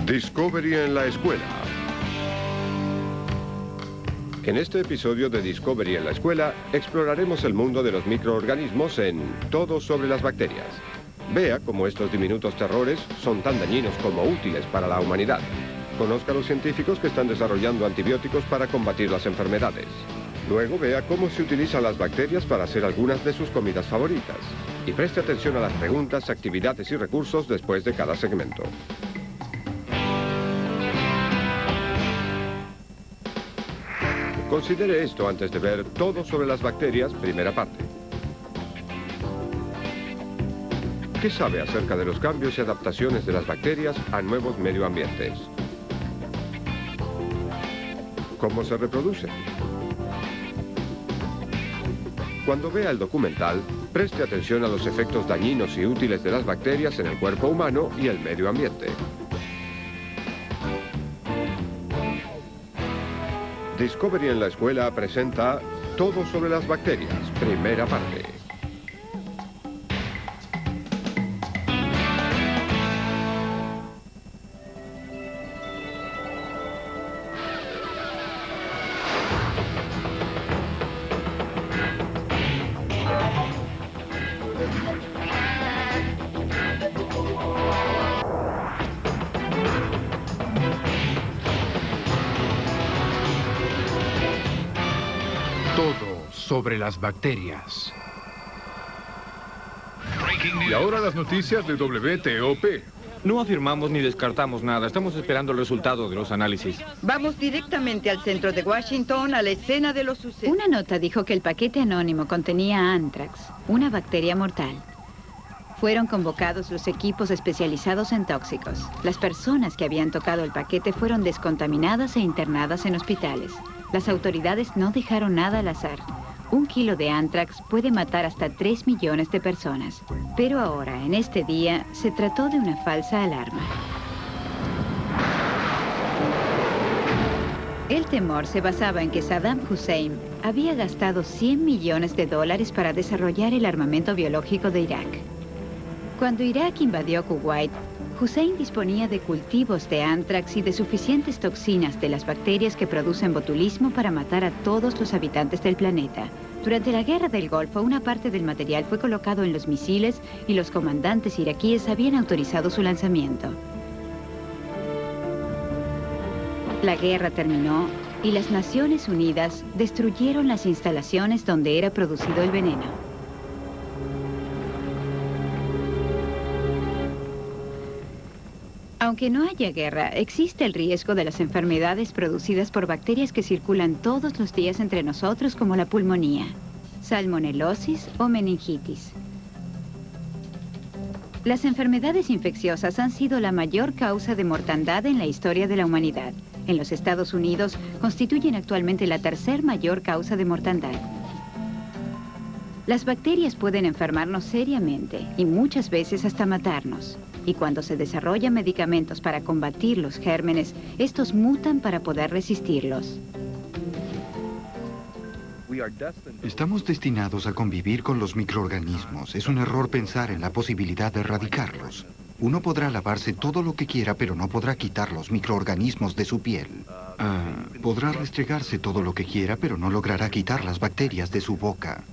Discovery en la escuela. En este episodio de Discovery en la escuela, exploraremos el mundo de los microorganismos en Todo sobre las bacterias. Vea cómo estos diminutos terrores son tan dañinos como útiles para la humanidad. Conozca a los científicos que están desarrollando antibióticos para combatir las enfermedades. Luego vea cómo se utilizan las bacterias para hacer algunas de sus comidas favoritas. Y preste atención a las preguntas, actividades y recursos después de cada segmento. Considere esto antes de ver Todo sobre las bacterias, primera parte. ¿Qué sabe acerca de los cambios y adaptaciones de las bacterias a nuevos medioambientes? ¿Cómo se reproducen? Cuando vea el documental, preste atención a los efectos dañinos y útiles de las bacterias en el cuerpo humano y el medio ambiente. Discovery en la escuela presenta Todo sobre las bacterias, primera parte. Todo sobre las bacterias. Y ahora las noticias de WTOP. No afirmamos ni descartamos nada. Estamos esperando el resultado de los análisis. Vamos directamente al centro de Washington, a la escena de los sucesos. Una nota dijo que el paquete anónimo contenía anthrax, una bacteria mortal. Fueron convocados los equipos especializados en tóxicos. Las personas que habían tocado el paquete fueron descontaminadas e internadas en hospitales. Las autoridades no dejaron nada al azar. 1 kilo de anthrax puede matar hasta 3 millones de personas. Pero ahora, en este día, se trató de una falsa alarma. El temor se basaba en que Saddam Hussein había gastado $100 millones para desarrollar el armamento biológico de Irak. Cuando Irak invadió Kuwait, Hussein disponía de cultivos de anthrax y de suficientes toxinas de las bacterias que producen botulismo para matar a todos los habitantes del planeta. Durante la Guerra del Golfo, una parte del material fue colocado en los misiles y los comandantes iraquíes habían autorizado su lanzamiento. La guerra terminó y las Naciones Unidas destruyeron las instalaciones donde era producido el veneno. Aunque no haya guerra, existe el riesgo de las enfermedades producidas por bacterias que circulan todos los días entre nosotros, como la pulmonía, salmonelosis o meningitis. Las enfermedades infecciosas han sido la mayor causa de mortandad en la historia de la humanidad. En los Estados Unidos, constituyen actualmente la tercer mayor causa de mortandad. Las bacterias pueden enfermarnos seriamente y muchas veces hasta matarnos. Y cuando se desarrollan medicamentos para combatir los gérmenes, estos mutan para poder resistirlos. Estamos destinados a convivir con los microorganismos. Es un error pensar en la posibilidad de erradicarlos. Uno podrá lavarse todo lo que quiera, pero no podrá quitar los microorganismos de su piel. Podrá restregarse todo lo que quiera, pero no logrará quitar las bacterias de su boca.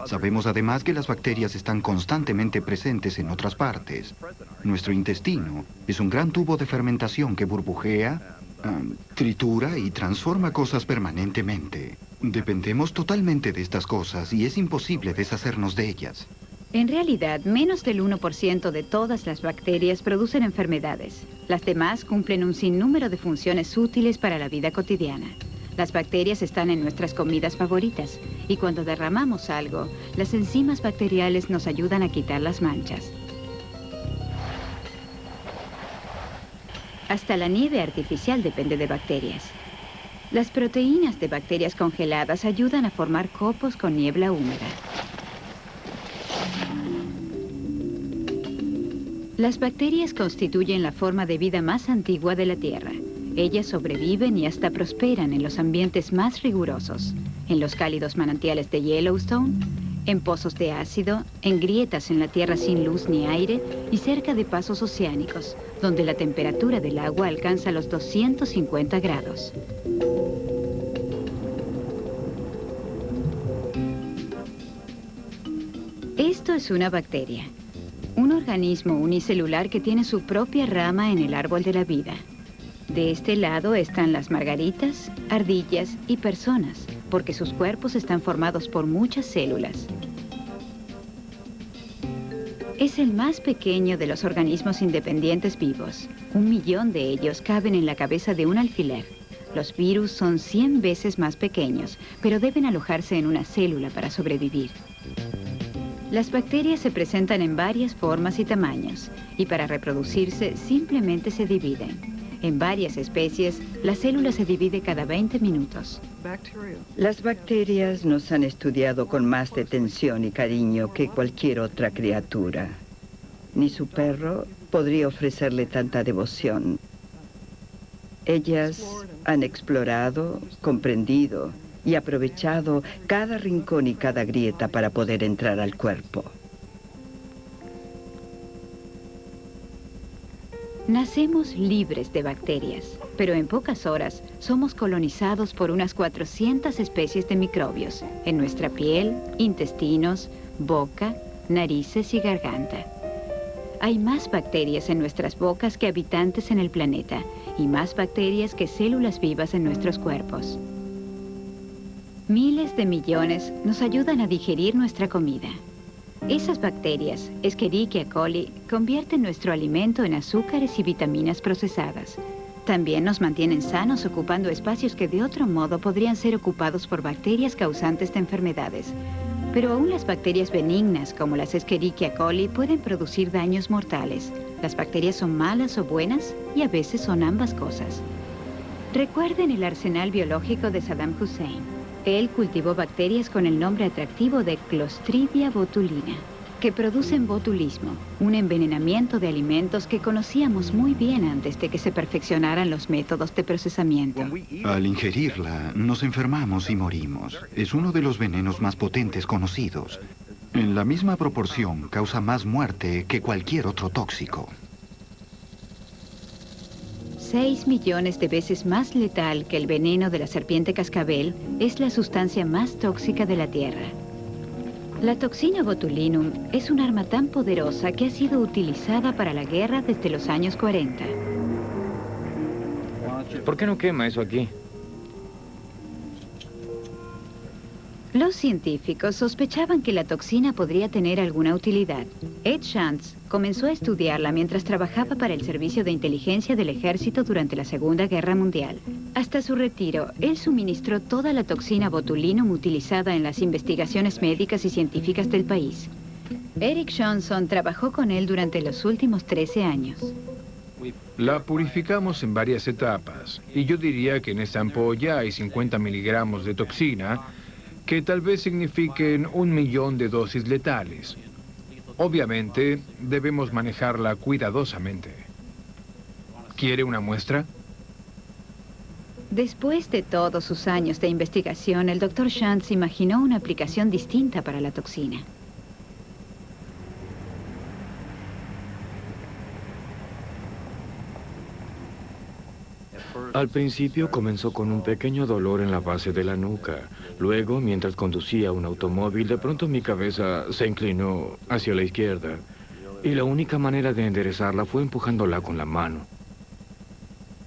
Sabemos además que las bacterias están constantemente presentes en otras partes. Nuestro intestino es un gran tubo de fermentación que burbujea, tritura y transforma cosas permanentemente. Dependemos totalmente de estas cosas y es imposible deshacernos de ellas. En realidad, menos del 1% de todas las bacterias producen enfermedades. Las demás cumplen un sinnúmero de funciones útiles para la vida cotidiana. Las bacterias están en nuestras comidas favoritas y cuando derramamos algo, las enzimas bacteriales nos ayudan a quitar las manchas. Hasta la nieve artificial depende de bacterias. Las proteínas de bacterias congeladas ayudan a formar copos con niebla húmeda. Las bacterias constituyen la forma de vida más antigua de la Tierra. Ellas sobreviven y hasta prosperan en los ambientes más rigurosos, en los cálidos manantiales de Yellowstone, en pozos de ácido, en grietas en la tierra sin luz ni aire y cerca de pasos oceánicos, donde la temperatura del agua alcanza los 250 grados. Esto es una bacteria, un organismo unicelular que tiene su propia rama en el árbol de la vida. De este lado están las margaritas, ardillas y personas, porque sus cuerpos están formados por muchas células. Es el más pequeño de los organismos independientes vivos. 1 millón de ellos caben en la cabeza de un alfiler. Los virus son 100 veces más pequeños, pero deben alojarse en una célula para sobrevivir. Las bacterias se presentan en varias formas y tamaños, y para reproducirse simplemente se dividen. En varias especies, la célula se divide cada 20 minutos. Las bacterias nos han estudiado con más detención y cariño que cualquier otra criatura. Ni su perro podría ofrecerle tanta devoción. Ellas han explorado, comprendido y aprovechado cada rincón y cada grieta para poder entrar al cuerpo. Nacemos libres de bacterias, pero en pocas horas somos colonizados por unas 400 especies de microbios en nuestra piel, intestinos, boca, narices y garganta. Hay más bacterias en nuestras bocas que habitantes en el planeta y más bacterias que células vivas en nuestros cuerpos. Miles de millones nos ayudan a digerir nuestra comida. Esas bacterias, Escherichia coli, convierten nuestro alimento en azúcares y vitaminas procesadas. También nos mantienen sanos ocupando espacios que de otro modo podrían ser ocupados por bacterias causantes de enfermedades. Pero aún las bacterias benignas, como las Escherichia coli, pueden producir daños mortales. Las bacterias son malas o buenas, y a veces son ambas cosas. Recuerden el arsenal biológico de Saddam Hussein. Él cultivó bacterias con el nombre atractivo de Clostridia botulina, que producen botulismo, un envenenamiento de alimentos que conocíamos muy bien antes de que se perfeccionaran los métodos de procesamiento. Al ingerirla, nos enfermamos y morimos. Es uno de los venenos más potentes conocidos. En la misma proporción, causa más muerte que cualquier otro tóxico. 6 millones de veces más letal que el veneno de la serpiente cascabel, es la sustancia más tóxica de la Tierra. La toxina botulinum es un arma tan poderosa que ha sido utilizada para la guerra desde los años 40. ¿Por qué no quema eso aquí? Los científicos sospechaban que la toxina podría tener alguna utilidad. Ed Shantz comenzó a estudiarla mientras trabajaba para el Servicio de Inteligencia del Ejército durante la Segunda Guerra Mundial. Hasta su retiro, él suministró toda la toxina botulinum utilizada en las investigaciones médicas y científicas del país. Eric Johnson trabajó con él durante los últimos 13 años. La purificamos en varias etapas, y yo diría que en esta ampolla hay 50 miligramos de toxina, que tal vez signifiquen 1 millón de dosis letales. Obviamente, debemos manejarla cuidadosamente. ¿Quiere una muestra? Después de todos sus años de investigación, el Dr. Shantz imaginó una aplicación distinta para la toxina. Al principio comenzó con un pequeño dolor en la base de la nuca. Luego, mientras conducía un automóvil, de pronto mi cabeza se inclinó hacia la izquierda. Y la única manera de enderezarla fue empujándola con la mano.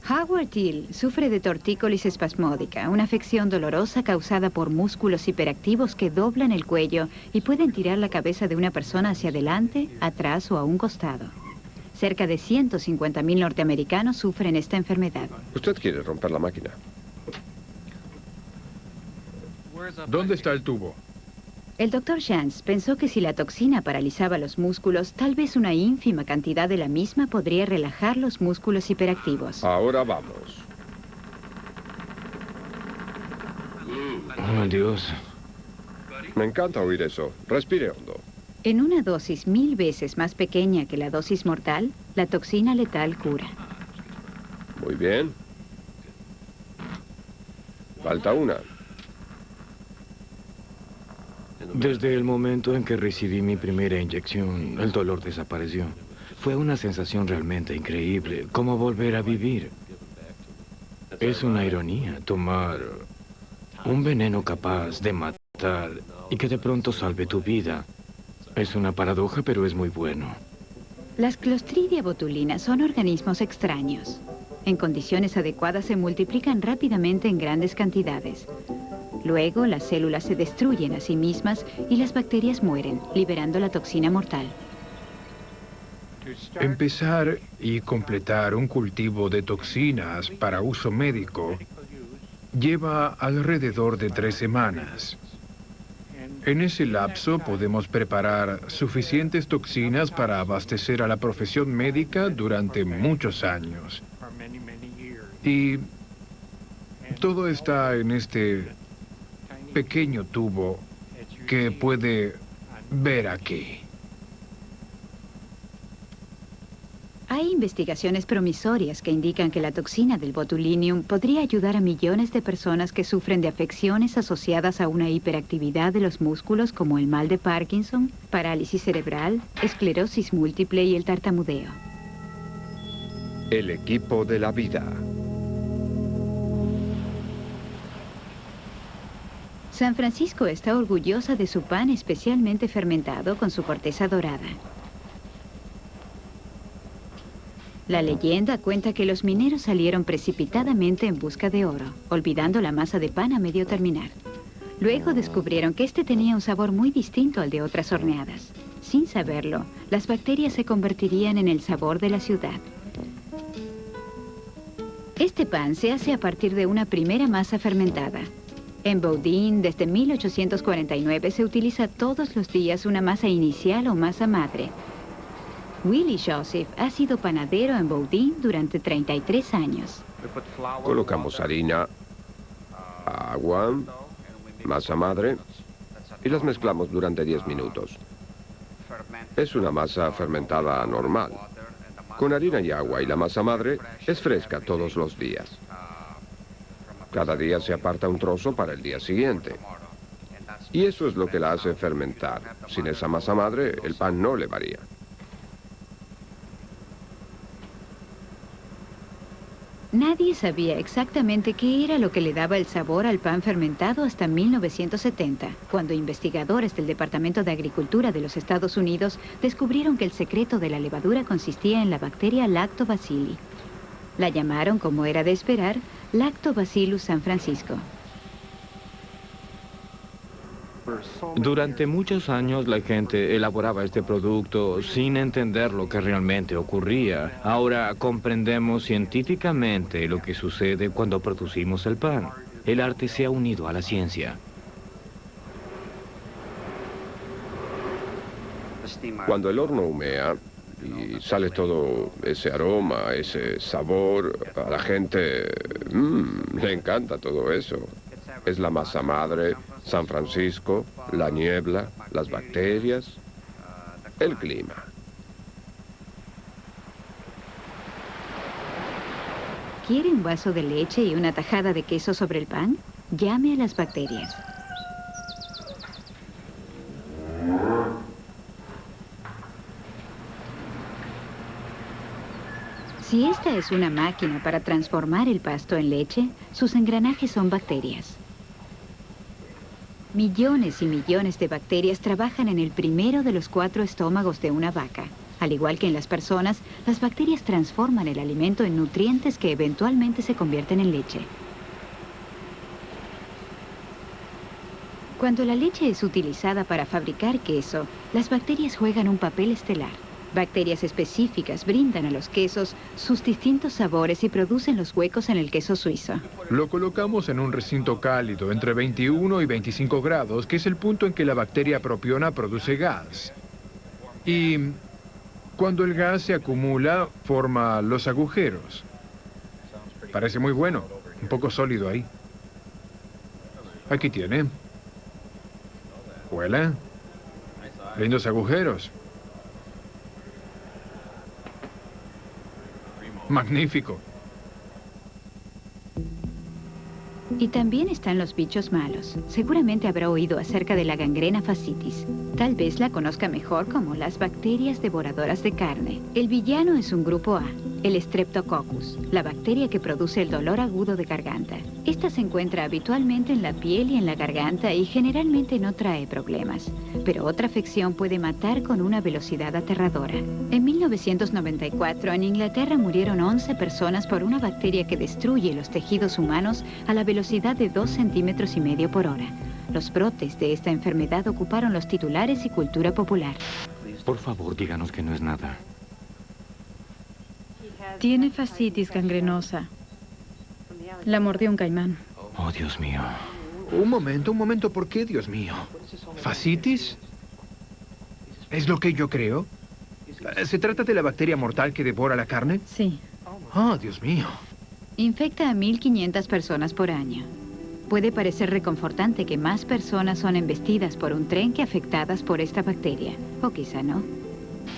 Howard Till sufre de tortícolis espasmódica, una afección dolorosa causada por músculos hiperactivos que doblan el cuello y pueden tirar la cabeza de una persona hacia adelante, atrás o a un costado. Cerca de 150.000 norteamericanos sufren esta enfermedad. Usted quiere romper la máquina. ¿Dónde está el tubo? El Dr. Shantz pensó que si la toxina paralizaba los músculos, tal vez una ínfima cantidad de la misma podría relajar los músculos hiperactivos. Ahora vamos. Oh, Dios. Me encanta oír eso. Respire hondo. En una dosis 1000 veces más pequeña que la dosis mortal, la toxina letal cura. Muy bien. Falta una. Desde el momento en que recibí mi primera inyección, el dolor desapareció. Fue una sensación realmente increíble, como volver a vivir. Es una ironía tomar un veneno capaz de matar y que de pronto salve tu vida. Es una paradoja, pero es muy bueno. Las Clostridia botulinas son organismos extraños. En condiciones adecuadas se multiplican rápidamente en grandes cantidades. Luego, las células se destruyen a sí mismas y las bacterias mueren, liberando la toxina mortal. Empezar y completar un cultivo de toxinas para uso médico lleva alrededor de 3 semanas. En ese lapso podemos preparar suficientes toxinas para abastecer a la profesión médica durante muchos años. Y todo está en este pequeño tubo que puede ver aquí. Hay investigaciones promisorias que indican que la toxina del botulinum podría ayudar a millones de personas que sufren de afecciones asociadas a una hiperactividad de los músculos como el mal de Parkinson, parálisis cerebral, esclerosis múltiple y el tartamudeo. El equipo de la vida. San Francisco está orgullosa de su pan especialmente fermentado con su corteza dorada. La leyenda cuenta que los mineros salieron precipitadamente en busca de oro, olvidando la masa de pan a medio terminar. Luego descubrieron que este tenía un sabor muy distinto al de otras horneadas. Sin saberlo, las bacterias se convertirían en el sabor de la ciudad. Este pan se hace a partir de una primera masa fermentada. En Boudin, desde 1849, se utiliza todos los días una masa inicial o masa madre. Willie Joseph ha sido panadero en Boudin durante 33 años. Colocamos harina, agua, masa madre y las mezclamos durante 10 minutos. Es una masa fermentada normal. Con harina y agua y la masa madre es fresca todos los días. Cada día se aparta un trozo para el día siguiente. Y eso es lo que la hace fermentar. Sin esa masa madre, el pan no le varía. Nadie sabía exactamente qué era lo que le daba el sabor al pan fermentado hasta 1970, cuando investigadores del Departamento de Agricultura de los Estados Unidos descubrieron que el secreto de la levadura consistía en la bacteria Lactobacilli. La llamaron, como era de esperar, Lactobacillus San Francisco. Durante muchos años la gente elaboraba este producto sin entender lo que realmente ocurría. Ahora comprendemos científicamente lo que sucede cuando producimos el pan. El arte se ha unido a la ciencia. Cuando el horno humea y sale todo ese aroma, ese sabor, a la gente le encanta todo eso. Es la masa madre, San Francisco, la niebla, las bacterias, el clima. ¿Quiere un vaso de leche y una tajada de queso sobre el pan? Llame a las bacterias. Si esta es una máquina para transformar el pasto en leche, sus engranajes son bacterias. Millones y millones de bacterias trabajan en el primero de los 4 estómagos de una vaca. Al igual que en las personas, las bacterias transforman el alimento en nutrientes que eventualmente se convierten en leche. Cuando la leche es utilizada para fabricar queso, las bacterias juegan un papel estelar. Bacterias específicas brindan a los quesos sus distintos sabores y producen los huecos en el queso suizo. Lo colocamos en un recinto cálido entre 21 y 25 grados, que es el punto en que la bacteria propiona produce gas. Y cuando el gas se acumula, forma los agujeros. Parece muy bueno, un poco sólido ahí. Aquí tiene. ¿Huele? Lindos agujeros. Magnífico. Y también están los bichos malos. Seguramente habrá oído acerca de la gangrena fascitis. Tal vez la conozca mejor como las bacterias devoradoras de carne. El villano es un grupo A, el Streptococcus, la bacteria que produce el dolor agudo de garganta. Esta se encuentra habitualmente en la piel y en la garganta y generalmente no trae problemas. Pero otra afección puede matar con una velocidad aterradora. En 1994, en Inglaterra murieron 11 personas por una bacteria que destruye los tejidos humanos a la velocidad de 2,5 centímetros por hora. Los brotes de esta enfermedad ocuparon los titulares y cultura popular. Por favor, díganos que no es nada. Tiene fascitis gangrenosa. La mordió un caimán. Oh, Dios mío. Un momento, ¿por qué, Dios mío? ¿Fascitis? ¿Es lo que yo creo? ¿Se trata de la bacteria mortal que devora la carne? Sí. Oh, Dios mío. Infecta a 1.500 personas por año. Puede parecer reconfortante que más personas son embestidas por un tren que afectadas por esta bacteria. O quizá no.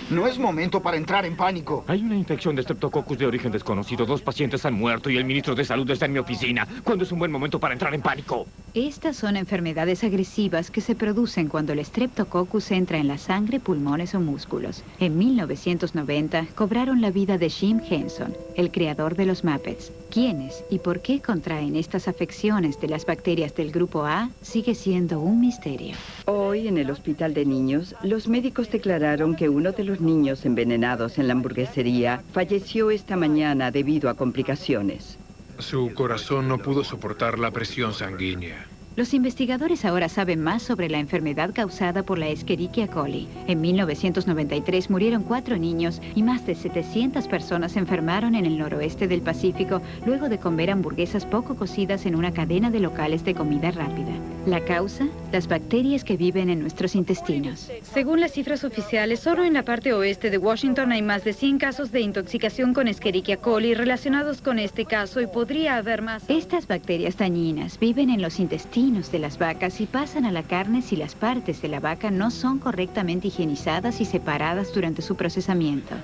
No es momento para entrar en pánico. Hay una infección de Streptococcus de origen desconocido. 2 pacientes han muerto y el ministro de Salud está en mi oficina. ¿Cuándo es un buen momento para entrar en pánico? Estas son enfermedades agresivas que se producen cuando el Streptococcus entra en la sangre, pulmones o músculos. En 1990 cobraron la vida de Jim Henson, el creador de los Muppets. ¿Quiénes y por qué contraen estas afecciones de las bacterias del grupo A sigue siendo un misterio? Hoy, en el hospital de niños, los médicos declararon que uno de los niños envenenados en la hamburguesería falleció esta mañana debido a complicaciones. Su corazón no pudo soportar la presión sanguínea. Los investigadores ahora saben más sobre la enfermedad causada por la Escherichia coli. En 1993 murieron 4 niños y más de 700 personas se enfermaron en el noroeste del Pacífico luego de comer hamburguesas poco cocidas en una cadena de locales de comida rápida. ¿La causa? Las bacterias que viven en nuestros intestinos. Según las cifras oficiales, solo en la parte oeste de Washington hay más de 100 casos de intoxicación con Escherichia coli relacionados con este caso y podría haber más. Estas bacterias dañinas viven en los intestinos de las vacas y pasan a la carne si las partes de la vaca no son correctamente higienizadas y separadas durante su procesamiento.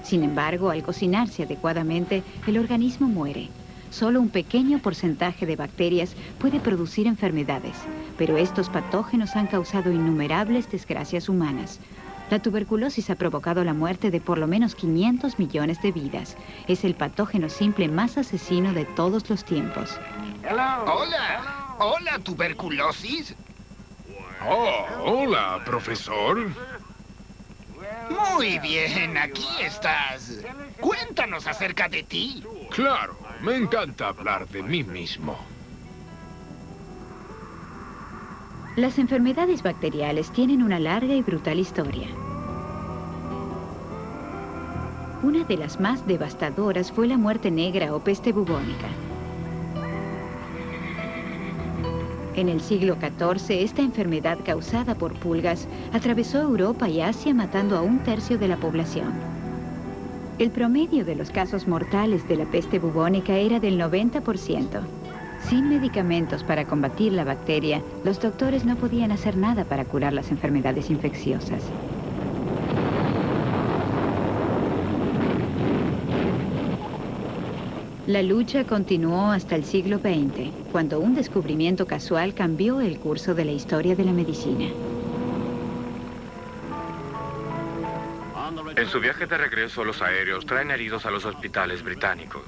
Sin embargo, al cocinarse adecuadamente, el organismo muere. Solo un pequeño porcentaje de bacterias puede producir enfermedades, pero estos patógenos han causado innumerables desgracias humanas. La tuberculosis ha provocado la muerte de por lo menos 500 millones de vidas. Es el patógeno simple más asesino de todos los tiempos. Hola. Hola, tuberculosis. Oh, hola, profesor. Muy bien, aquí estás. Cuéntanos acerca de ti. Claro, me encanta hablar de mí mismo. Las enfermedades bacteriales tienen una larga y brutal historia. Una de las más devastadoras fue la muerte negra o peste bubónica. En el siglo XIV, esta enfermedad causada por pulgas atravesó Europa y Asia matando a 1/3 de la población. El promedio de los casos mortales de la peste bubónica era del 90%. Sin medicamentos para combatir la bacteria, los doctores no podían hacer nada para curar las enfermedades infecciosas. La lucha continuó hasta el siglo XX, cuando un descubrimiento casual cambió el curso de la historia de la medicina. En su viaje de regreso, los aéreos traen heridos a los hospitales británicos.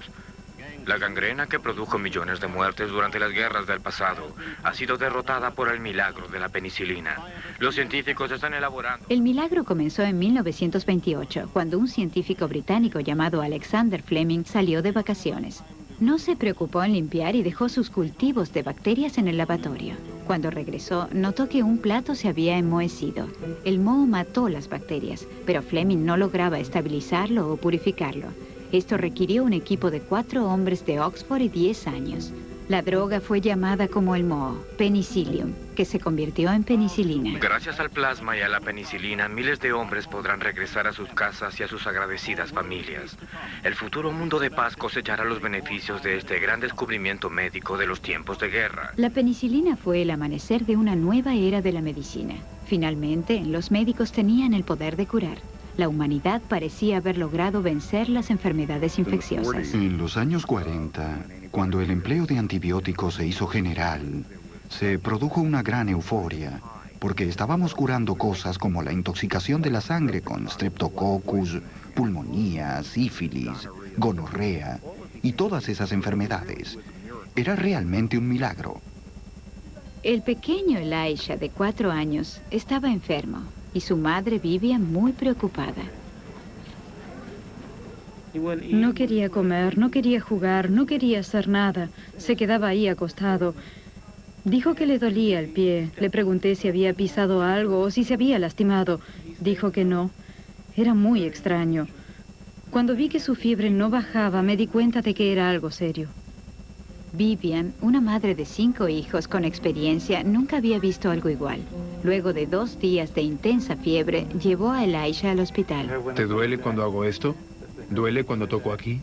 La gangrena que produjo millones de muertes durante las guerras del pasado ha sido derrotada por el milagro de la penicilina. Los científicos están elaborando... El milagro comenzó en 1928, cuando un científico británico llamado Alexander Fleming salió de vacaciones. No se preocupó en limpiar y dejó sus cultivos de bacterias en el lavatorio. Cuando regresó, notó que un plato se había enmohecido. El moho mató las bacterias, pero Fleming no lograba estabilizarlo o purificarlo. Esto requirió un equipo de 4 hombres de Oxford y 10 años. La droga fue llamada como el moho, penicillium, que se convirtió en penicilina. Gracias al plasma y a la penicilina, miles de hombres podrán regresar a sus casas y a sus agradecidas familias. El futuro mundo de paz cosechará los beneficios de este gran descubrimiento médico de los tiempos de guerra. La penicilina fue el amanecer de una nueva era de la medicina. Finalmente, los médicos tenían el poder de curar. La humanidad parecía haber logrado vencer las enfermedades infecciosas. En los años 40, cuando el empleo de antibióticos se hizo general, se produjo una gran euforia, porque estábamos curando cosas como la intoxicación de la sangre con streptococcus, pulmonía, sífilis, gonorrea y todas esas enfermedades. Era realmente un milagro. El pequeño Elisha, de 4 años, estaba enfermo y su madre Vivian muy preocupada. No quería comer, no quería jugar, no quería hacer nada. Se quedaba ahí acostado. Dijo que le dolía el pie. Le pregunté si había pisado algo o si se había lastimado. Dijo que no. Era muy extraño. Cuando vi que su fiebre no bajaba, me di cuenta de que era algo serio. Vivian, una madre de 5 hijos con experiencia, nunca había visto algo igual. Luego de 2 días de intensa fiebre, llevó a Elisha al hospital. ¿Te duele cuando hago esto? ¿Duele cuando toco aquí?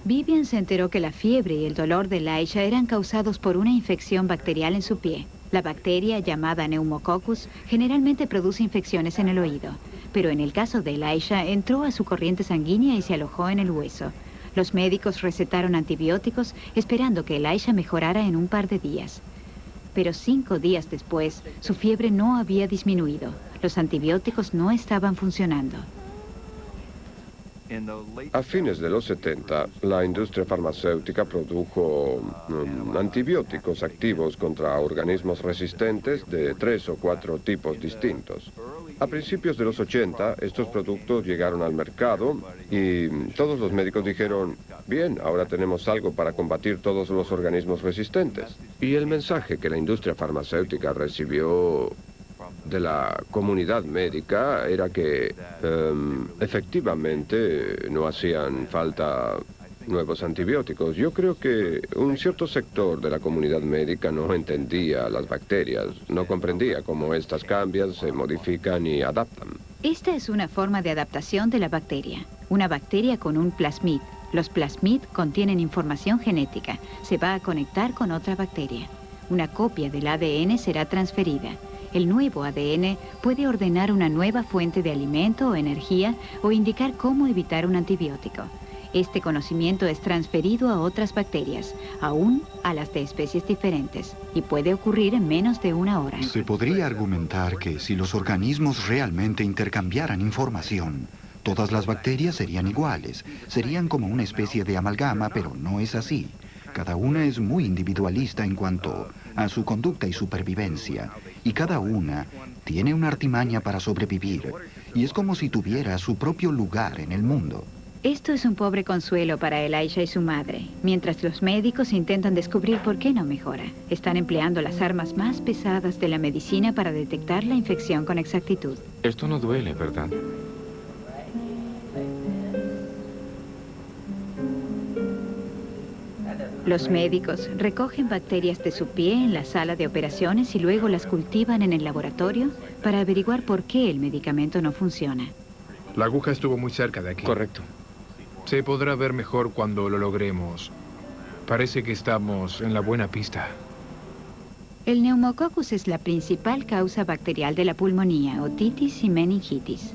Vivian se enteró que la fiebre y el dolor de Elisha eran causados por una infección bacterial en su pie. La bacteria, llamada Pneumococcus, generalmente produce infecciones en el oído. Pero en el caso de Elisha, entró a su corriente sanguínea y se alojó en el hueso. Los médicos recetaron antibióticos esperando que Elisha mejorara en un par de días. Pero 5 días después, su fiebre no había disminuido. Los antibióticos no estaban funcionando. A fines de los 70, la industria farmacéutica produjo antibióticos activos contra organismos resistentes de 3 o 4 tipos distintos. A principios de los 80, estos productos llegaron al mercado y todos los médicos dijeron, bien, ahora tenemos algo para combatir todos los organismos resistentes. Y el mensaje que la industria farmacéutica recibió de la comunidad médica era que efectivamente no hacían falta nuevos antibióticos. Yo creo que un cierto sector de la comunidad médica no entendía las bacterias, no comprendía cómo estas cambian, se modifican y adaptan. Esta es una forma de adaptación de la bacteria. Una bacteria con un plasmid. Los plasmid contienen información genética. Se va a conectar con otra bacteria. Una copia del ADN será transferida. El nuevo ADN puede ordenar una nueva fuente de alimento o energía o indicar cómo evitar un antibiótico. Este conocimiento es transferido a otras bacterias, aún a las de especies diferentes, y puede ocurrir en menos de 1 hora. Se podría argumentar que si los organismos realmente intercambiaran información, todas las bacterias serían iguales, serían como una especie de amalgama, pero no es así. Cada una es muy individualista en cuanto a su conducta y supervivencia, y cada una tiene una artimaña para sobrevivir, y es como si tuviera su propio lugar en el mundo. Esto es un pobre consuelo para Elisha y su madre, mientras los médicos intentan descubrir por qué no mejora. Están empleando las armas más pesadas de la medicina para detectar la infección con exactitud. Esto no duele, ¿verdad? Los médicos recogen bacterias de su pie en la sala de operaciones y luego las cultivan en el laboratorio para averiguar por qué el medicamento no funciona. La aguja estuvo muy cerca de aquí. Correcto. Se podrá ver mejor cuando lo logremos. Parece que estamos en la buena pista. El neumococcus es la principal causa bacterial de la pulmonía, otitis y meningitis.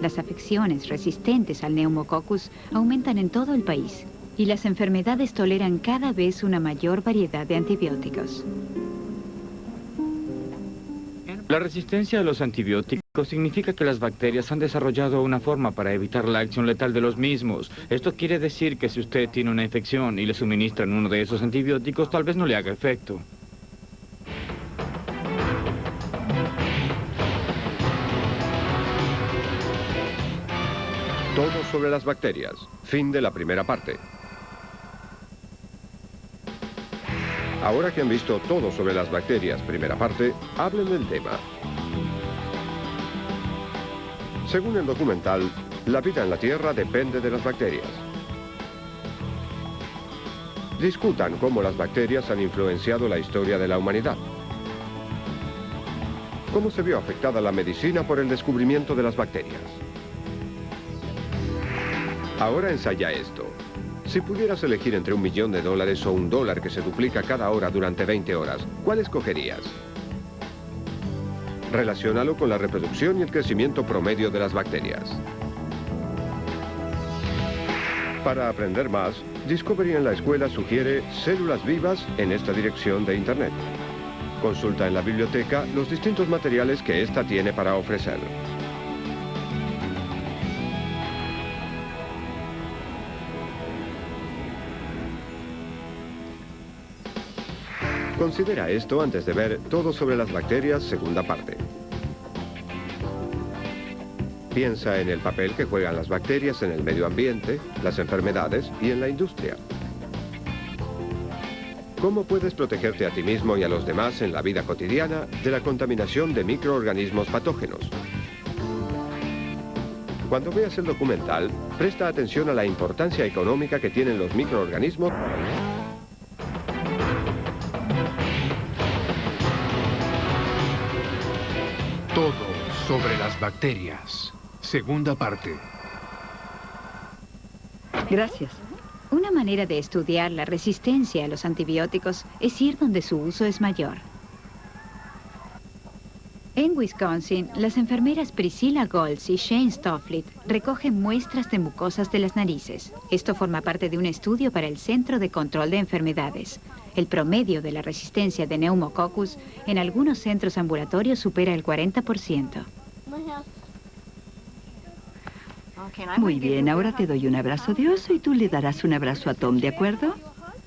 Las afecciones resistentes al neumococcus aumentan en todo el país y las enfermedades toleran cada vez una mayor variedad de antibióticos. La resistencia a los antibióticos significa que las bacterias han desarrollado una forma para evitar la acción letal de los mismos. Esto quiere decir que si usted tiene una infección y le suministran uno de esos antibióticos, tal vez no le haga efecto. Todo sobre las bacterias. Fin de la primera parte. Ahora que han visto todo sobre las bacterias, primera parte, hablen del tema. Según el documental, la vida en la Tierra depende de las bacterias. Discutan cómo las bacterias han influenciado la historia de la humanidad. ¿Cómo se vio afectada la medicina por el descubrimiento de las bacterias? Ahora ensaya esto. Si pudieras elegir entre $1 millón o $1 que se duplica cada hora durante 20 horas, ¿cuál escogerías? Relaciónalo con la reproducción y el crecimiento promedio de las bacterias. Para aprender más, Discovery en la escuela sugiere células vivas en esta dirección de Internet. Consulta en la biblioteca los distintos materiales que esta tiene para ofrecer. Considera esto antes de ver Todo sobre las bacterias, segunda parte. Piensa en el papel que juegan las bacterias en el medio ambiente, las enfermedades y en la industria. ¿Cómo puedes protegerte a ti mismo y a los demás en la vida cotidiana de la contaminación de microorganismos patógenos? Cuando veas el documental, presta atención a la importancia económica que tienen los microorganismos. Todo sobre las bacterias. Segunda parte. Gracias. Una manera de estudiar la resistencia a los antibióticos es ir donde su uso es mayor. En Wisconsin, las enfermeras Priscilla Goltz y Shane Stofflet recogen muestras de mucosas de las narices. Esto forma parte de un estudio para el Centro de Control de Enfermedades. El promedio de la resistencia de Pneumococcus en algunos centros ambulatorios supera el 40%. Muy bien, ahora te doy un abrazo de oso y tú le darás un abrazo a Tom, ¿de acuerdo?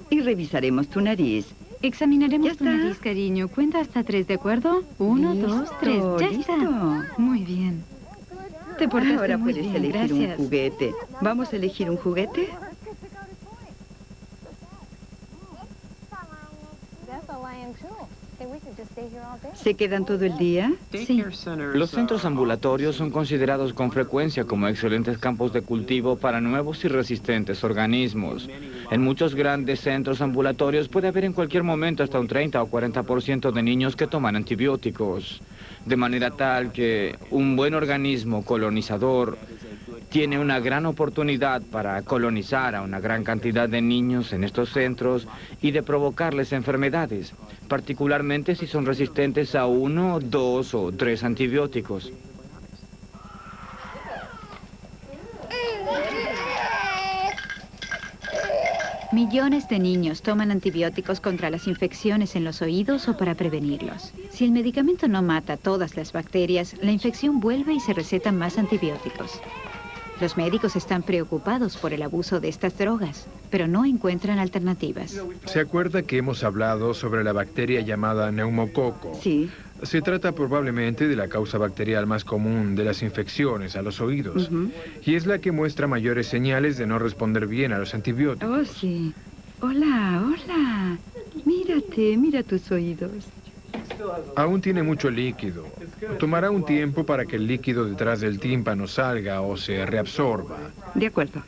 Y revisaremos tu nariz. Examinaremos tu ¿Ya está? nariz, cariño. Cuenta hasta 3, ¿de acuerdo? 1, 2, 3. ¡Ya listo. está! Muy bien. Te portaste Ahora muy puedes bien, elegir gracias. un juguete. ¿Vamos a elegir un juguete? ¿Se quedan todo el día? Sí. Los centros ambulatorios son considerados con frecuencia como excelentes campos de cultivo para nuevos y resistentes organismos. En muchos grandes centros ambulatorios puede haber en cualquier momento hasta un 30 o 40% de niños que toman antibióticos. De manera tal que un buen organismo colonizador tiene una gran oportunidad para colonizar a una gran cantidad de niños en estos centros y de provocarles enfermedades, particularmente si son resistentes a 1, 2 o 3 antibióticos. Millones de niños toman antibióticos contra las infecciones en los oídos o para prevenirlos. Si el medicamento no mata todas las bacterias, la infección vuelve y se recetan más antibióticos. Los médicos están preocupados por el abuso de estas drogas, pero no encuentran alternativas. ¿Se acuerda que hemos hablado sobre la bacteria llamada neumococo? Sí. Se trata probablemente de la causa bacterial más común de las infecciones a los oídos. Y es la que muestra mayores señales de no responder bien a los antibióticos. Oh, sí. Hola, hola. Mírate, mira tus oídos. Aún tiene mucho líquido. Tomará un tiempo para que el líquido detrás del tímpano salga o se reabsorba. De acuerdo.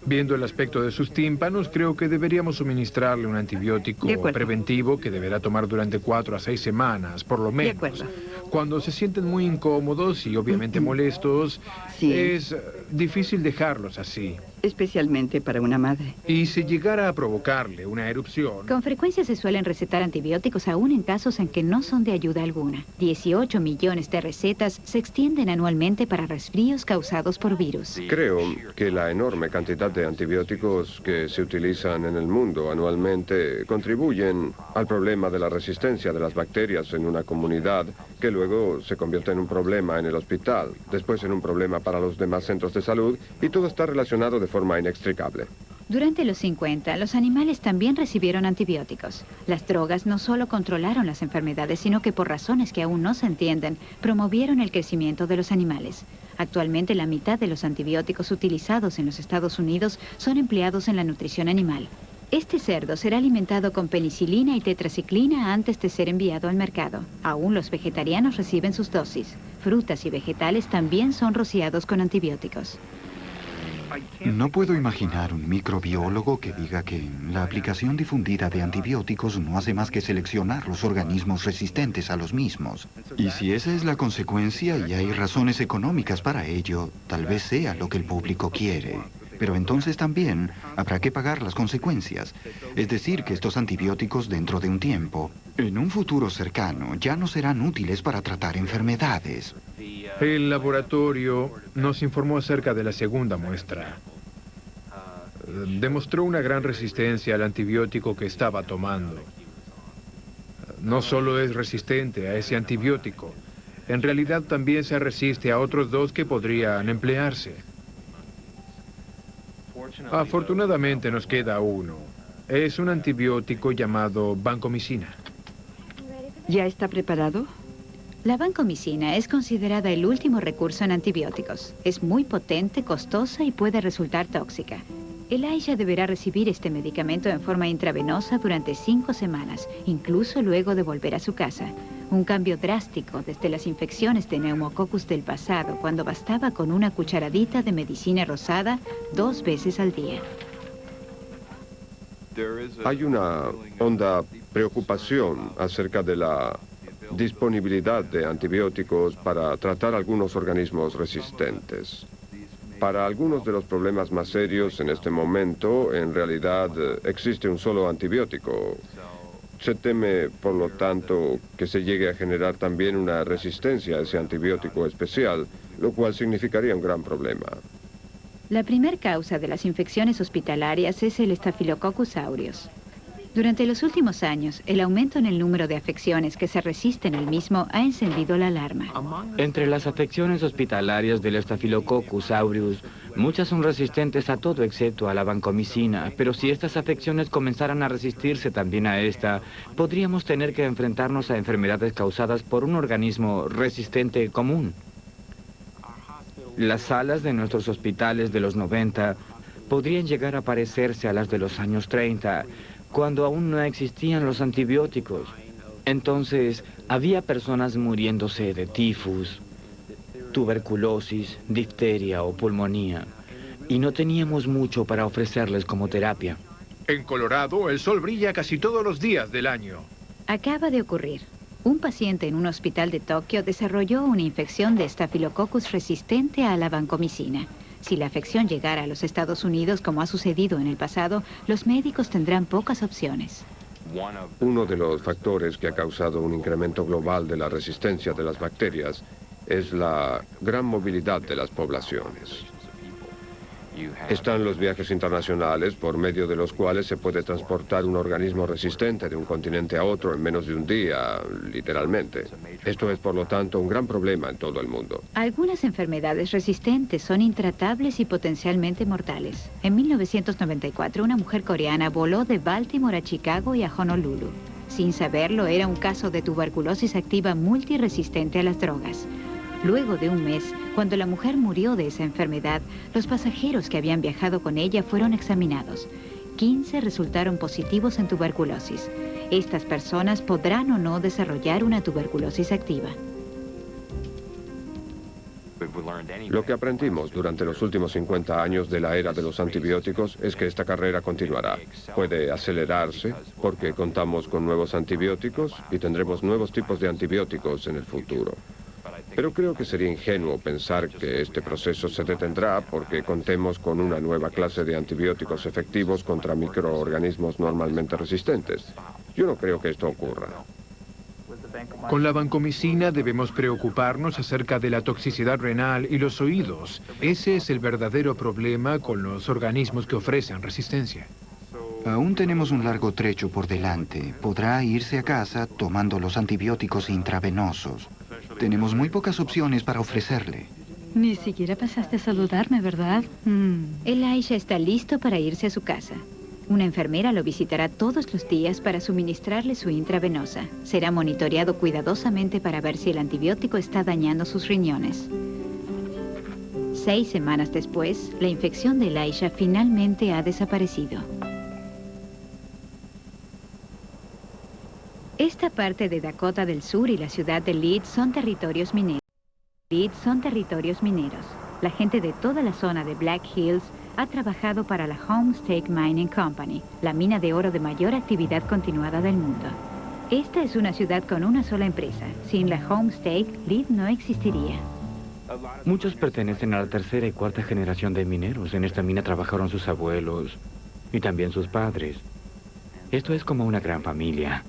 Viendo el aspecto de sus tímpanos, creo que deberíamos suministrarle un antibiótico De acuerdo. preventivo que deberá tomar durante 4 a 6 semanas, por lo menos. De acuerdo. Cuando se sienten muy incómodos y obviamente molestos, Sí. es difícil dejarlos así. Especialmente para una madre. Y si llegara a provocarle una erupción, Con frecuencia se suelen recetar antibióticos aún en casos en que no son de ayuda alguna. 18 millones de recetas se extienden anualmente para resfríos causados por virus. Creo que la enorme cantidad de antibióticos que se utilizan en el mundo anualmente contribuyen al problema de la resistencia de las bacterias en una comunidad que luego se convierte en un problema en el hospital, después en un problema para los demás centros de salud y todo está relacionado de forma inextricable. Durante los 50, los animales también recibieron antibióticos. Las drogas no solo controlaron las enfermedades, sino que por razones que aún no se entienden, promovieron el crecimiento de los animales. Actualmente, la mitad de los antibióticos utilizados en los Estados Unidos son empleados en la nutrición animal. Este cerdo será alimentado con penicilina y tetraciclina antes de ser enviado al mercado. Aún los vegetarianos reciben sus dosis. Frutas y vegetales también son rociados con antibióticos. No puedo imaginar un microbiólogo que diga que la aplicación difundida de antibióticos no hace más que seleccionar los organismos resistentes a los mismos. Y si esa es la consecuencia y hay razones económicas para ello, tal vez sea lo que el público quiere. Pero entonces también habrá que pagar las consecuencias. Es decir, que estos antibióticos dentro de un tiempo, en un futuro cercano, ya no serán útiles para tratar enfermedades. el laboratorio nos informó acerca de la segunda muestra. demostró una gran resistencia al antibiótico que estaba tomando. No solo es resistente a ese antibiótico, en realidad también se resiste a otros dos que podrían emplearse. Afortunadamente nos queda uno. Es un antibiótico llamado vancomicina. ¿Ya está preparado? La vancomicina es considerada el último recurso en antibióticos. Es muy potente, costosa y puede resultar tóxica. Elijah deberá recibir este medicamento en forma intravenosa durante 5 semanas, incluso luego de volver a su casa. Un cambio drástico desde las infecciones de neumococcus del pasado, cuando bastaba con una cucharadita de medicina rosada 2 veces al día. Hay una honda preocupación acerca de la disponibilidad de antibióticos para tratar algunos organismos resistentes. Para algunos de los problemas más serios en este momento, en realidad existe un solo antibiótico. Se teme, por lo tanto, que se llegue a generar también una resistencia a ese antibiótico especial, lo cual significaría un gran problema. La primer causa de las infecciones hospitalarias es el Staphylococcus aureus. Durante los últimos años, el aumento en el número de afecciones que se resisten al mismo ha encendido la alarma. Entre las afecciones hospitalarias del Staphylococcus aureus, muchas son resistentes a todo excepto a la vancomicina, pero si estas afecciones comenzaran a resistirse también a esta, podríamos tener que enfrentarnos a enfermedades causadas por un organismo resistente común. Las salas de nuestros hospitales de los 90 podrían llegar a parecerse a las de los años 30, cuando aún no existían los antibióticos. Entonces, había personas muriéndose de tifus, tuberculosis, difteria o pulmonía, y no teníamos mucho para ofrecerles como terapia. En Colorado, el sol brilla casi todos los días del año. Acaba de ocurrir. Un paciente en un hospital de Tokio desarrolló una infección de Staphylococcus resistente a la vancomicina. Si la afección llegara a los Estados Unidos, como ha sucedido en el pasado, los médicos tendrán pocas opciones. Uno de los factores que ha causado un incremento global de la resistencia de las bacterias es la gran movilidad de las poblaciones. Están los viajes internacionales, por medio de los cuales se puede transportar un organismo resistente de un continente a otro en menos de un día, literalmente. Esto es, por lo tanto, un gran problema en todo el mundo. Algunas enfermedades resistentes son intratables y potencialmente mortales. En 1994, una mujer coreana voló de Baltimore a Chicago y a Honolulu. Sin saberlo, era un caso de tuberculosis activa multiresistente a las drogas. Luego de un mes, cuando la mujer murió de esa enfermedad, los pasajeros que habían viajado con ella fueron examinados. 15 resultaron positivos en tuberculosis. Estas personas podrán o no desarrollar una tuberculosis activa. Lo que aprendimos durante los últimos 50 años de la era de los antibióticos es que esta carrera continuará. Puede acelerarse porque contamos con nuevos antibióticos y tendremos nuevos tipos de antibióticos en el futuro. Pero creo que sería ingenuo pensar que este proceso se detendrá porque contemos con una nueva clase de antibióticos efectivos contra microorganismos normalmente resistentes. Yo no creo que esto ocurra. Con la vancomicina debemos preocuparnos acerca de la toxicidad renal y los oídos. Ese es el verdadero problema con los organismos que ofrecen resistencia. Aún tenemos un largo trecho por delante. Podrá irse a casa tomando los antibióticos intravenosos. Tenemos muy pocas opciones para ofrecerle. Ni siquiera pasaste a saludarme, ¿verdad? Elijah está listo para irse a su casa. Una enfermera lo visitará todos los días para suministrarle su intravenosa. Será monitoreado cuidadosamente para ver si el antibiótico está dañando sus riñones. 6 semanas después, la infección de Elijah finalmente ha desaparecido. Esta parte de Dakota del Sur y la ciudad de Leeds son territorios mineros. La gente de toda la zona de Black Hills ha trabajado para la Homestake Mining Company, la mina de oro de mayor actividad continuada del mundo. Esta es una ciudad con una sola empresa. Sin la Homestake, Leeds no existiría. Muchos pertenecen a la tercera y cuarta generación de mineros. En esta mina trabajaron sus abuelos y también sus padres. Esto es como una gran familia.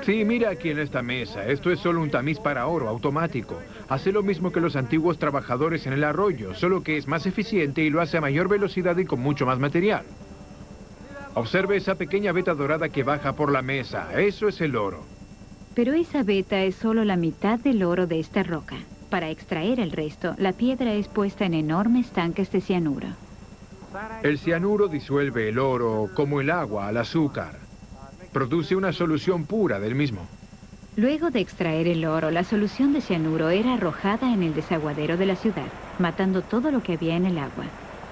Sí, mira aquí en esta mesa. Esto es solo un tamiz para oro automático. Hace lo mismo que los antiguos trabajadores en el arroyo, solo que es más eficiente y lo hace a mayor velocidad y con mucho más material. Observe esa pequeña veta dorada que baja por la mesa. Eso es el oro. Pero esa veta es solo la mitad del oro de esta roca. Para extraer el resto, la piedra es puesta en enormes tanques de cianuro. El cianuro disuelve el oro como el agua al azúcar. Produce una solución pura del mismo. Luego de extraer el oro, la solución de cianuro era arrojada en el desaguadero de la ciudad, matando todo lo que había en el agua.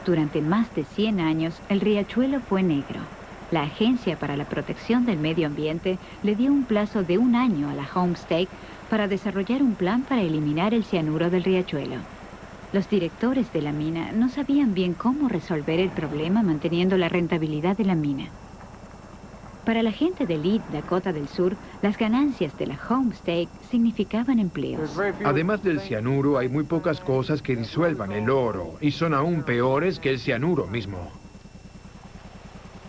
Durante más de 100 años, el riachuelo fue negro. La Agencia para la Protección del Medio Ambiente le dio un plazo de 1 año a la Homestake para desarrollar un plan para eliminar el cianuro del riachuelo. Los directores de la mina no sabían bien cómo resolver el problema manteniendo la rentabilidad de la mina. Para la gente de Lead, Dakota del Sur, las ganancias de la Homestake significaban empleos. Además del cianuro, hay muy pocas cosas que disuelvan el oro y son aún peores que el cianuro mismo.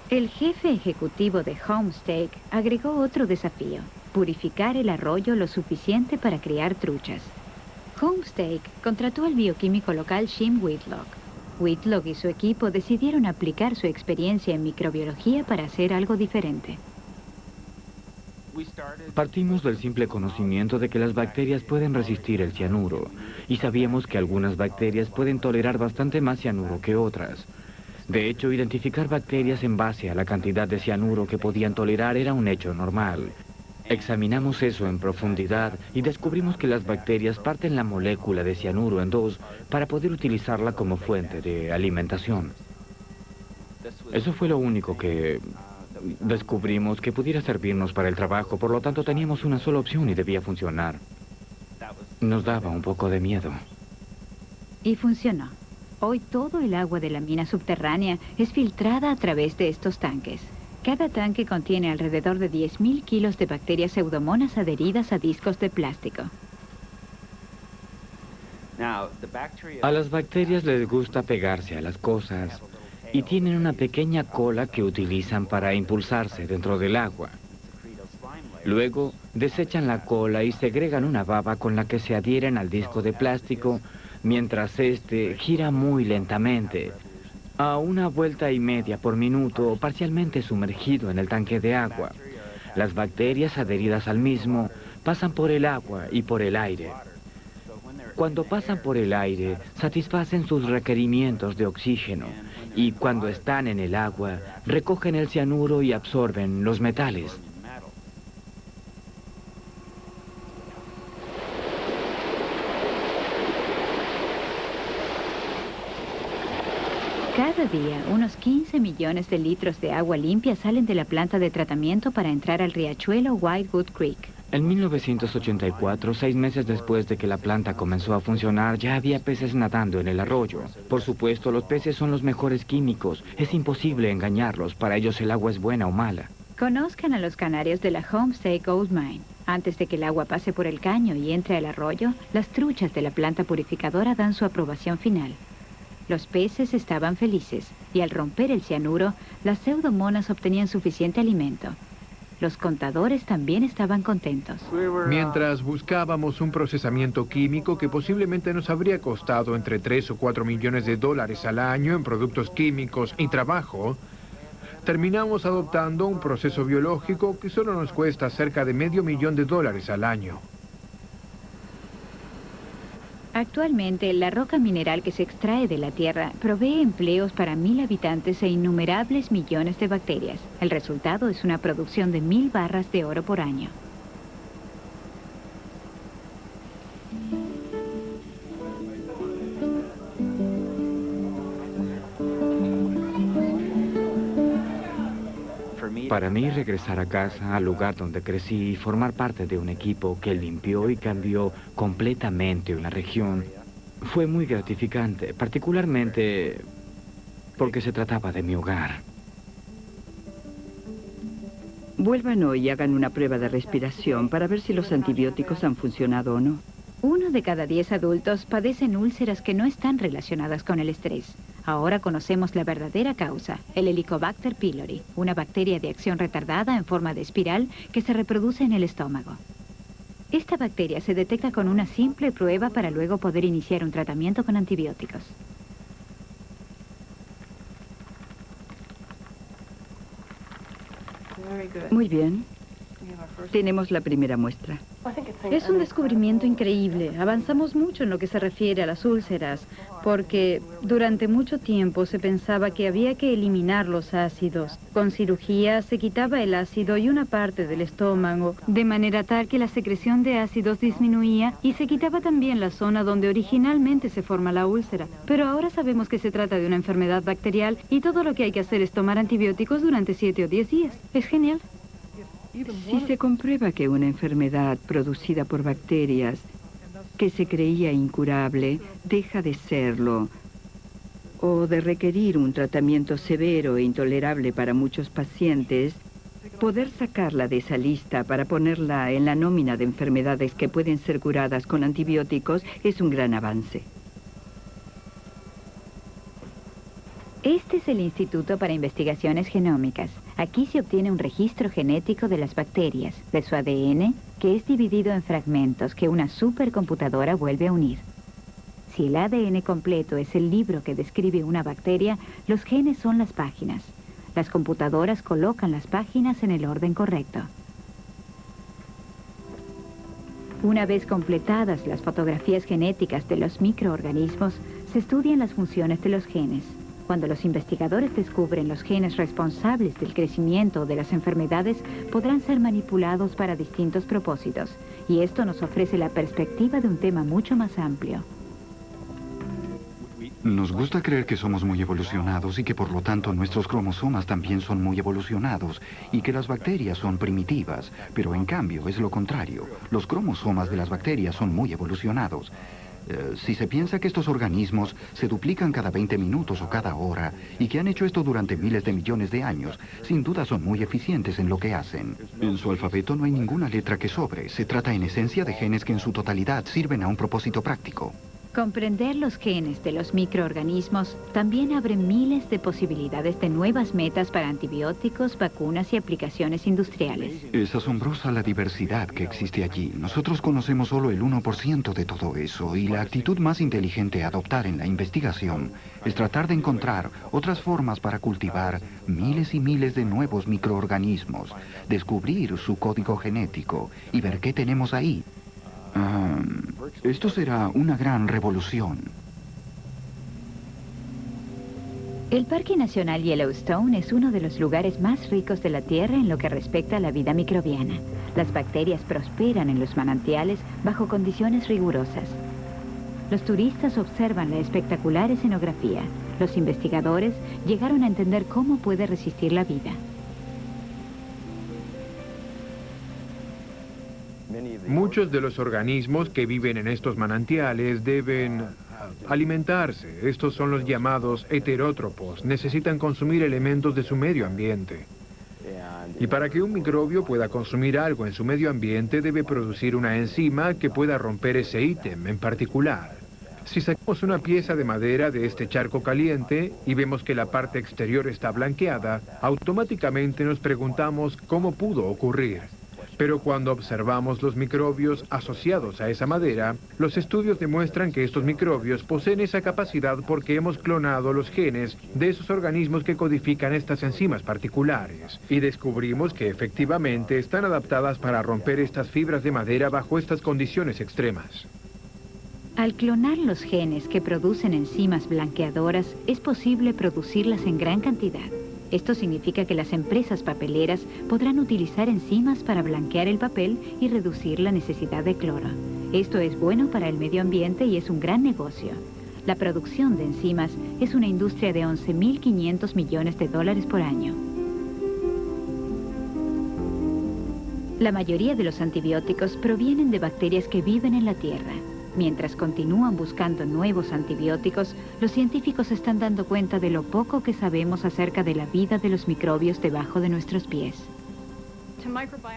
El jefe ejecutivo de Homestake agregó otro desafío: purificar el arroyo lo suficiente para criar truchas. Homestake contrató al bioquímico local Jim Whitlock. Whitlock y su equipo decidieron aplicar su experiencia en microbiología para hacer algo diferente. Partimos del simple conocimiento de que las bacterias pueden resistir el cianuro, y sabíamos que algunas bacterias pueden tolerar bastante más cianuro que otras. De hecho, identificar bacterias en base a la cantidad de cianuro que podían tolerar era un hecho normal. Examinamos eso en profundidad y descubrimos que las bacterias parten la molécula de cianuro en dos para poder utilizarla como fuente de alimentación. Eso fue lo único que descubrimos que pudiera servirnos para el trabajo, por lo tanto teníamos una sola opción y debía funcionar. Nos daba un poco de miedo. Y funcionó. Hoy todo el agua de la mina subterránea es filtrada a través de estos tanques. Cada tanque contiene alrededor de 10.000 kilos de bacterias pseudomonas adheridas a discos de plástico. A las bacterias les gusta pegarse a las cosas y tienen una pequeña cola que utilizan para impulsarse dentro del agua. Luego desechan la cola y segregan una baba con la que se adhieren al disco de plástico mientras este gira muy lentamente, a 1,5 vueltas por minuto, parcialmente sumergido en el tanque de agua. Las bacterias adheridas al mismo pasan por el agua y por el aire. Cuando pasan por el aire, satisfacen sus requerimientos de oxígeno, y cuando están en el agua, recogen el cianuro y absorben los metales. Cada día, unos 15 millones de litros de agua limpia salen de la planta de tratamiento para entrar al riachuelo Whitewood Creek. En 1984, 6 meses después de que la planta comenzó a funcionar, ya había peces nadando en el arroyo. Por supuesto, los peces son los mejores químicos. Es imposible engañarlos. Para ellos el agua es buena o mala. Conozcan a los canarios de la Homestake Gold Mine. Antes de que el agua pase por el caño y entre al arroyo, las truchas de la planta purificadora dan su aprobación final. Los peces estaban felices, y al romper el cianuro, las pseudomonas obtenían suficiente alimento. Los contadores también estaban contentos. Mientras buscábamos un procesamiento químico que posiblemente nos habría costado entre 3 o 4 millones de dólares al año en productos químicos y trabajo, terminamos adoptando un proceso biológico que solo nos cuesta cerca de $500,000 al año. Actualmente, la roca mineral que se extrae de la tierra provee empleos para 1,000 habitantes e innumerables millones de bacterias. El resultado es una producción de 1,000 barras de oro por año. Para mí, regresar a casa, al lugar donde crecí, y formar parte de un equipo que limpió y cambió completamente una región, fue muy gratificante, particularmente porque se trataba de mi hogar. Vuelvan hoy y hagan una prueba de respiración para ver si los antibióticos han funcionado o no. 1 de cada 10 adultos padecen úlceras que no están relacionadas con el estrés. Ahora conocemos la verdadera causa, el Helicobacter pylori, una bacteria de acción retardada en forma de espiral que se reproduce en el estómago. Esta bacteria se detecta con una simple prueba para luego poder iniciar un tratamiento con antibióticos. Muy bien. Tenemos la primera muestra. Es un descubrimiento increíble. Avanzamos mucho en lo que se refiere a las úlceras, porque durante mucho tiempo se pensaba que había que eliminar los ácidos. Con cirugía se quitaba el ácido y una parte del estómago, de manera tal que la secreción de ácidos disminuía y se quitaba también la zona donde originalmente se forma la úlcera. Pero ahora sabemos que se trata de una enfermedad bacterial y todo lo que hay que hacer es tomar antibióticos durante 7 o 10 días. Es genial. Si se comprueba que una enfermedad producida por bacterias que se creía incurable deja de serlo, o de requerir un tratamiento severo e intolerable para muchos pacientes, poder sacarla de esa lista para ponerla en la nómina de enfermedades que pueden ser curadas con antibióticos es un gran avance. Este es el Instituto para Investigaciones Genómicas. Aquí se obtiene un registro genético de las bacterias, de su ADN, que es dividido en fragmentos que una supercomputadora vuelve a unir. Si el ADN completo es el libro que describe una bacteria, los genes son las páginas. Las computadoras colocan las páginas en el orden correcto. Una vez completadas las fotografías genéticas de los microorganismos, se estudian las funciones de los genes. Cuando los investigadores descubren los genes responsables del crecimiento de las enfermedades, podrán ser manipulados para distintos propósitos. Y esto nos ofrece la perspectiva de un tema mucho más amplio. Nos gusta creer que somos muy evolucionados y que por lo tanto nuestros cromosomas también son muy evolucionados y que las bacterias son primitivas, pero en cambio es lo contrario. Los cromosomas de las bacterias son muy evolucionados. Si se piensa que estos organismos se duplican cada 20 minutos o cada hora y que han hecho esto durante miles de millones de años, sin duda son muy eficientes en lo que hacen. En su alfabeto no hay ninguna letra que sobre. Se trata en esencia de genes que en su totalidad sirven a un propósito práctico. Comprender los genes de los microorganismos también abre miles de posibilidades de nuevas metas para antibióticos, vacunas y aplicaciones industriales. Es asombrosa la diversidad que existe allí. Nosotros conocemos solo el 1% de todo eso y la actitud más inteligente a adoptar en la investigación es tratar de encontrar otras formas para cultivar miles y miles de nuevos microorganismos, descubrir su código genético y ver qué tenemos ahí. Esto será una gran revolución. El Parque Nacional Yellowstone es uno de los lugares más ricos de la Tierra en lo que respecta a la vida microbiana. Las bacterias prosperan en los manantiales bajo condiciones rigurosas. Los turistas observan la espectacular escenografía. Los investigadores llegaron a entender cómo puede resistir la vida. Muchos de los organismos que viven en estos manantiales deben alimentarse. Estos son los llamados heterótropos. Necesitan consumir elementos de su medio ambiente. Y para que un microbio pueda consumir algo en su medio ambiente, debe producir una enzima que pueda romper ese ítem en particular. Si sacamos una pieza de madera de este charco caliente y vemos que la parte exterior está blanqueada, automáticamente nos preguntamos cómo pudo ocurrir. Pero cuando observamos los microbios asociados a esa madera, los estudios demuestran que estos microbios poseen esa capacidad porque hemos clonado los genes de esos organismos que codifican estas enzimas particulares. Y descubrimos que efectivamente están adaptadas para romper estas fibras de madera bajo estas condiciones extremas. Al clonar los genes que producen enzimas blanqueadoras, es posible producirlas en gran cantidad. Esto significa que las empresas papeleras podrán utilizar enzimas para blanquear el papel y reducir la necesidad de cloro. Esto es bueno para el medio ambiente y es un gran negocio. La producción de enzimas es una industria de 11.500 millones de dólares por año. La mayoría de los antibióticos provienen de bacterias que viven en la tierra. Mientras continúan buscando nuevos antibióticos, los científicos se están dando cuenta de lo poco que sabemos acerca de la vida de los microbios debajo de nuestros pies.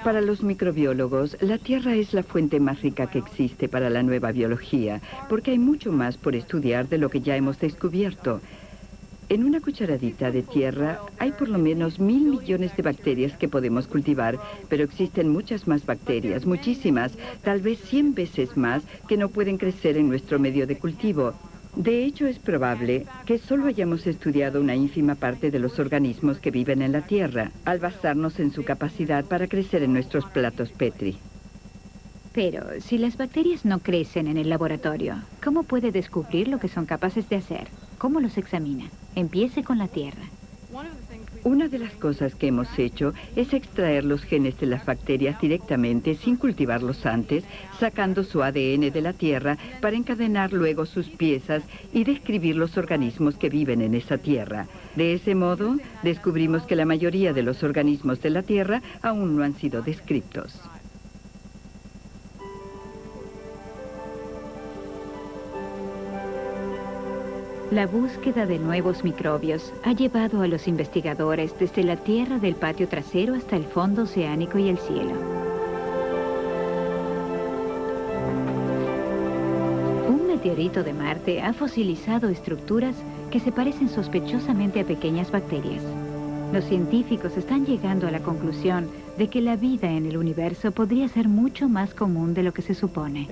Para los microbiólogos, la Tierra es la fuente más rica que existe para la nueva biología, porque hay mucho más por estudiar de lo que ya hemos descubierto. En una cucharadita de tierra hay por lo menos 1000 millones de bacterias que podemos cultivar, pero existen muchas más bacterias, muchísimas, tal vez 100 veces más, que no pueden crecer en nuestro medio de cultivo. De hecho, es probable que solo hayamos estudiado una ínfima parte de los organismos que viven en la tierra, al basarnos en su capacidad para crecer en nuestros platos Petri. Pero si las bacterias no crecen en el laboratorio, ¿cómo puede descubrir lo que son capaces de hacer? ¿Cómo los examina? Empiece con la tierra. Una de las cosas que hemos hecho es extraer los genes de las bacterias directamente, sin cultivarlos antes, sacando su ADN de la tierra para encadenar luego sus piezas y describir los organismos que viven en esa tierra. De ese modo, descubrimos que la mayoría de los organismos de la tierra aún no han sido descritos. La búsqueda de nuevos microbios ha llevado a los investigadores desde la tierra del patio trasero hasta el fondo oceánico y el cielo. Un meteorito de Marte ha fosilizado estructuras que se parecen sospechosamente a pequeñas bacterias. Los científicos están llegando a la conclusión de que la vida en el universo podría ser mucho más común de lo que se supone.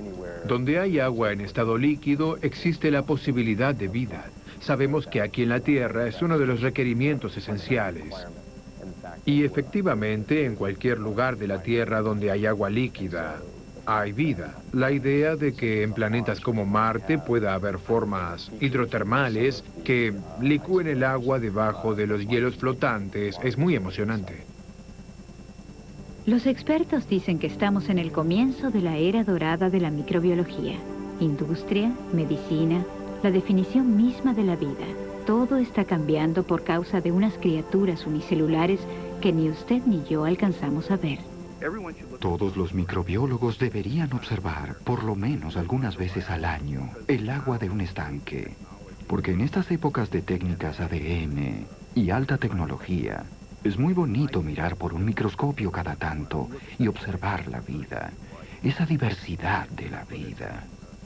Donde hay agua en estado líquido, existe la posibilidad de vida. Sabemos que aquí en la Tierra es uno de los requerimientos esenciales. Y efectivamente, en cualquier lugar de la Tierra donde hay agua líquida, hay vida. La idea de que en planetas como Marte pueda haber formas hidrotermales que licúen el agua debajo de los hielos flotantes es muy emocionante. Los expertos dicen que estamos en el comienzo de la era dorada de la microbiología. Industria, medicina, la definición misma de la vida. Todo está cambiando por causa de unas criaturas unicelulares que ni usted ni yo alcanzamos a ver. Todos los microbiólogos deberían observar, por lo menos algunas veces al año, el agua de un estanque. Porque en estas épocas de técnicas ADN y alta tecnología, es muy bonito mirar por un microscopio cada tanto y observar la vida, esa diversidad de la vida.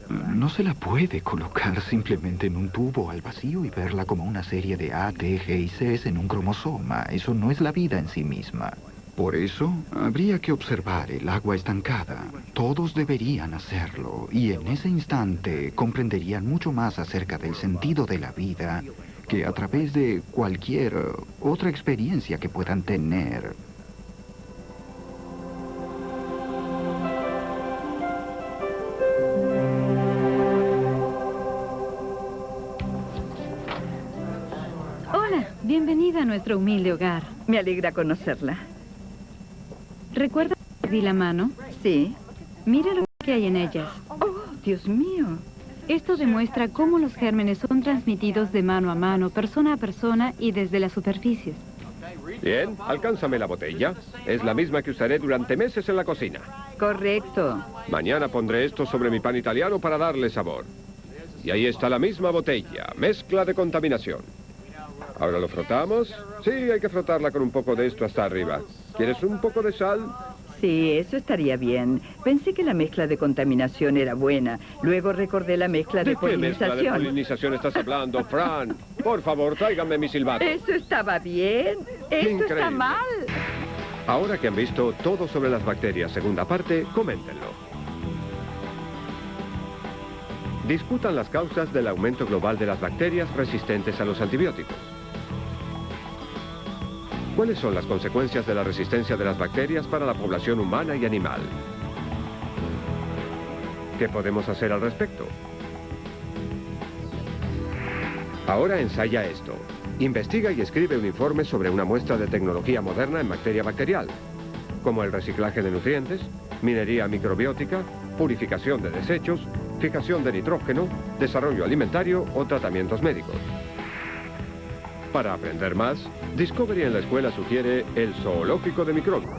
No se la puede colocar simplemente en un tubo al vacío y verla como una serie de A, T, G y C en un cromosoma. Eso no es la vida en sí misma. Por eso, habría que observar el agua estancada. Todos deberían hacerlo, y en ese instante comprenderían mucho más acerca del sentido de la vida que a través de cualquier otra experiencia que puedan tener. Hola, bienvenida a nuestro humilde hogar. Me alegra conocerla. ¿Recuerda que di la mano? Sí. Mira lo que hay en ellas. Oh, Dios mío. Esto demuestra cómo los gérmenes son transmitidos de mano a mano, persona a persona y desde las superficies. Bien, alcánzame la botella. Es la misma que usaré durante meses en la cocina. Correcto. Mañana pondré esto sobre mi pan italiano para darle sabor. Y ahí está la misma botella, mezcla de contaminación. Ahora lo frotamos. Sí, hay que frotarla con un poco de esto hasta arriba. ¿Quieres un poco de sal? Sí, eso estaría bien. Pensé que la mezcla de contaminación era buena. Luego recordé la mezcla de ¿De qué mezcla de polinización. polinización estás hablando, Fran? Por favor, tráigame mi silbato. Eso estaba bien. Esto Increíble. está mal. Ahora que han visto todo sobre las bacterias, segunda parte, coméntenlo. Discutan las causas del aumento global de las bacterias resistentes a los antibióticos. ¿Cuáles son las consecuencias de la resistencia de las bacterias para la población humana y animal? ¿Qué podemos hacer al respecto? Ahora ensaya esto. Investiga y escribe un informe sobre una muestra de tecnología moderna en materia bacterial, como el reciclaje de nutrientes, minería microbiótica, purificación de desechos, fijación de nitrógeno, desarrollo alimentario o tratamientos médicos. Para aprender más, Discovery en la escuela sugiere el zoológico de microbios.